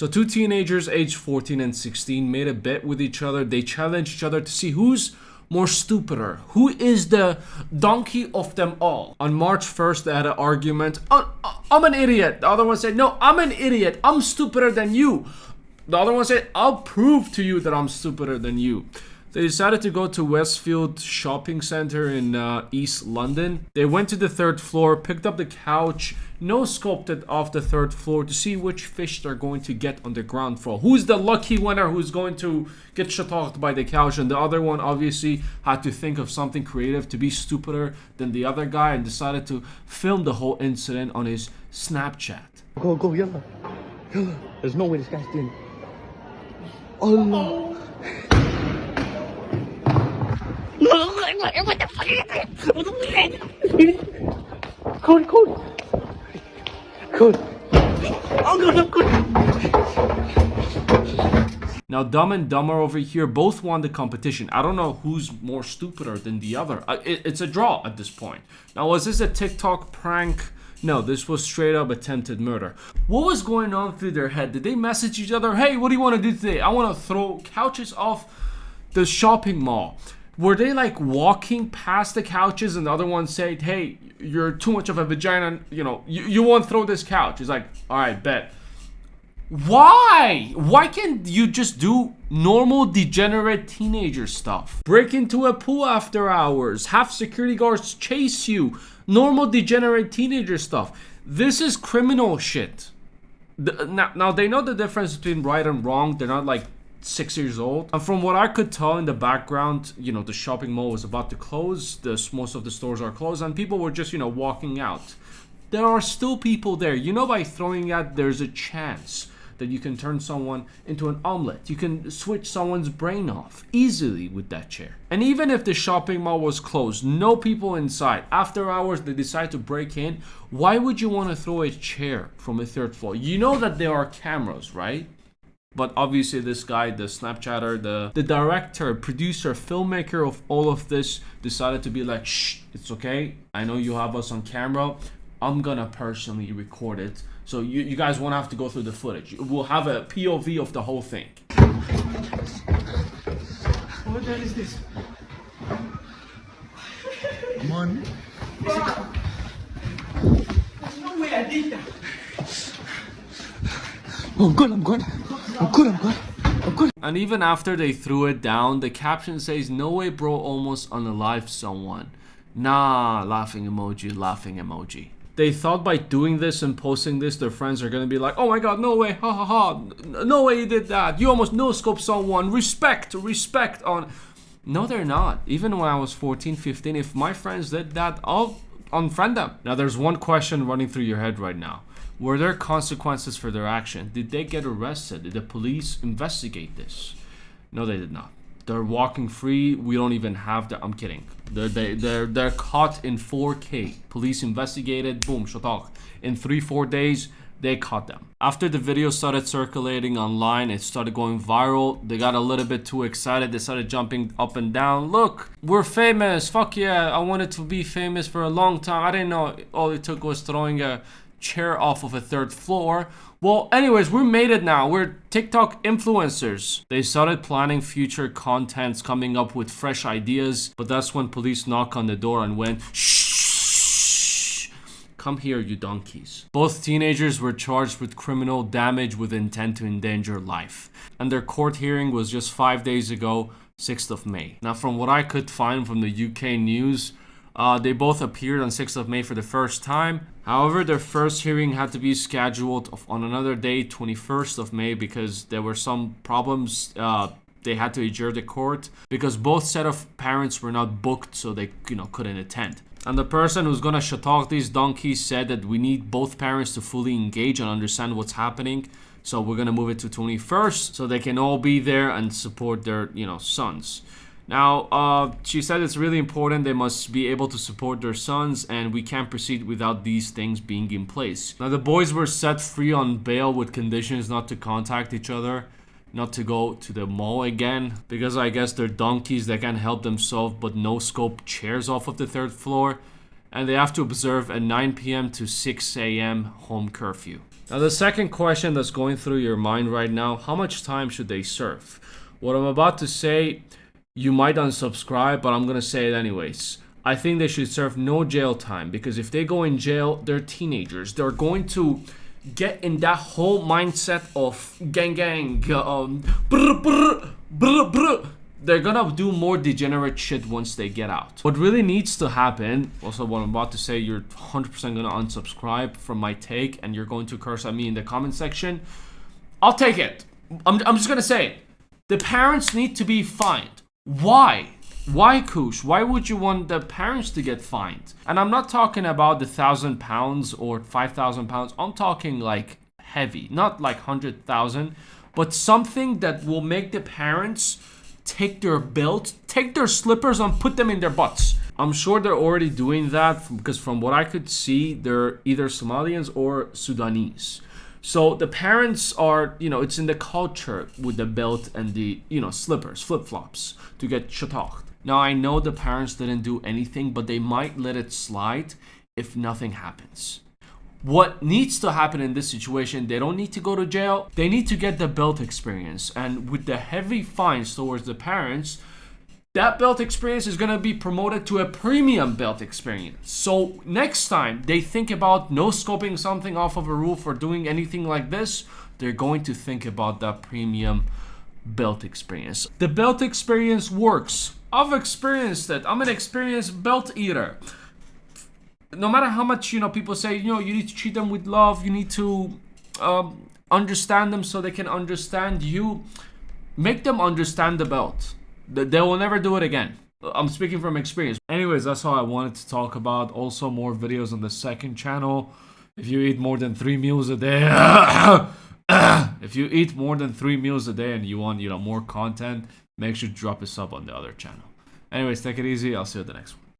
So two teenagers aged 14 and 16 made a bet with each other. They challenged each other to see who's more stupider. Who is the donkey of them all? On March 1st, they had an argument. I'm an idiot. The other one said, no, I'm an idiot. I'm stupider than you. The other one said, I'll prove to you that I'm stupider than you. They decided to go to Westfield Shopping Center in East London. They went to the third floor, picked up the couch, no-scoped it off the third floor to see which fish they're going to get on the ground floor. Who's the lucky winner who's going to get shut off by the couch? And the other one obviously had to think of something creative to be stupider than the other guy and decided to film the whole incident on his Snapchat. Go, yalla. There's no way this guy's doing. Oh no. What the fuck is this? Code. Oh God. Now, Dumb and Dumber over here both won the competition. I don't know who's more stupider than the other. It's a draw at this point. Now, was this a TikTok prank? No, this was straight up attempted murder. What was going on through their head? Did they message each other? Hey, what do you want to do today? I want to throw couches off the shopping mall. Were they like walking past the couches and the other one said, hey, you're too much of a vagina, you won't throw this couch. He's like, all right, bet. Why? Why can't you just do normal degenerate teenager stuff? Break into a pool after hours, have security guards chase you, normal degenerate teenager stuff. This is criminal shit. Now they know the difference between right and wrong. They're not like 6 years old. And from what I could tell in the background, the shopping mall was about to close. Most of the stores are closed and people were just, walking out. There are still people there. By throwing that, there's a chance that you can turn someone into an omelet. You can switch someone's brain off easily with that chair. And even if the shopping mall was closed, no people inside, after hours they decide to break in, why would you want to throw a chair from a third floor? You know that there are cameras, right? But obviously this guy, the Snapchatter, the director, producer, filmmaker of all of this decided to be like, shh, it's okay. I know you have us on camera. I'm gonna personally record it. So you guys won't have to go through the footage. We'll have a POV of the whole thing. What the hell is this? Come on. There's no way I did that. Oh, I'm good. And even after they threw it down, the caption says, no way bro almost unalived someone. Nah, laughing emoji. They thought by doing this and posting this, their friends are gonna be like, oh my god, no way, ha ha ha, no way you did that. You almost no-scoped someone, respect on... No, they're not. Even when I was 14, 15, if my friends did that, I'll unfriend them. Now there's one question running through your head right now. Were there consequences for their action? Did they get arrested? Did the police investigate this? No, they did not. They're walking free. We don't even have the... I'm kidding. They're caught in 4K. Police investigated. Boom, shatak. In 3-4 days, they caught them. After the video started circulating online, it started going viral. They got a little bit too excited. They started jumping up and down. Look, we're famous. Fuck yeah. I wanted to be famous for a long time. I didn't know all it took was throwing a chair off of a third floor. Well, anyways, we made it now. We're TikTok influencers. They started planning future contents, coming up with fresh ideas, but that's when police knocked on the door and went, shh, come here, you donkeys. Both teenagers were charged with criminal damage with intent to endanger life. And their court hearing was just 5 days ago, 6th of May. Now, from what I could find from the UK news, they both appeared on 6th of May for the first time. However, their first hearing had to be scheduled on another day, 21st of May, because there were some problems. They had to adjourn the court because both set of parents were not booked, so they couldn't attend. And the person who's gonna shatalk these donkeys said that we need both parents to fully engage and understand what's happening. So we're gonna move it to 21st so they can all be there and support their sons. Now, she said it's really important they must be able to support their sons and we can't proceed without these things being in place. Now, the boys were set free on bail with conditions not to contact each other, not to go to the mall again, because I guess they're donkeys that can't help themselves but no-scope chairs off of the third floor, and they have to observe a 9 p.m. to 6 a.m. home curfew. Now, the second question that's going through your mind right now, how much time should they serve? What I'm about to say, you might unsubscribe, but I'm going to say it anyways. I think they should serve no jail time, because if they go in jail, they're teenagers. They're going to get in that whole mindset of gang, brr, brr, brr, brr. They're gonna do more degenerate shit once they get out. What really needs to happen, also what I'm about to say, you're 100% gonna unsubscribe from my take and you're going to curse at me in the comment section. I'll take it. I'm just gonna say it. The parents need to be fined. Why? Why, Koosh? Why would you want the parents to get fined? And I'm not talking about the £1,000 or £5,000. I'm talking like heavy, not like 100,000, but something that will make the parents take their belt, take their slippers and put them in their butts. I'm sure they're already doing that because from what I could see, they're either Somalians or Sudanese. So the parents are, it's in the culture with the belt and the, slippers, flip-flops to get shatocht. Now, I know the parents didn't do anything, but they might let it slide if nothing happens. What needs to happen in this situation, they don't need to go to jail. They need to get the belt experience. And with the heavy fines towards the parents, that belt experience is going to be promoted to a premium belt experience. So next time they think about no-scoping something off of a roof or doing anything like this, they're going to think about that premium belt experience. The belt experience works. I've experienced it. I'm an experienced belt eater. No matter how much, people say, you need to treat them with love. You need to understand them so they can understand you. Make them understand the belt. They will never do it again. I'm speaking from experience. Anyways, that's all I wanted to talk about. Also, more videos on the second channel. If you eat more than 3 meals a day, if you eat more than 3 meals a day and you want, more content, make sure to drop a sub on the other channel. Anyways, take it easy. I'll see you at the next one.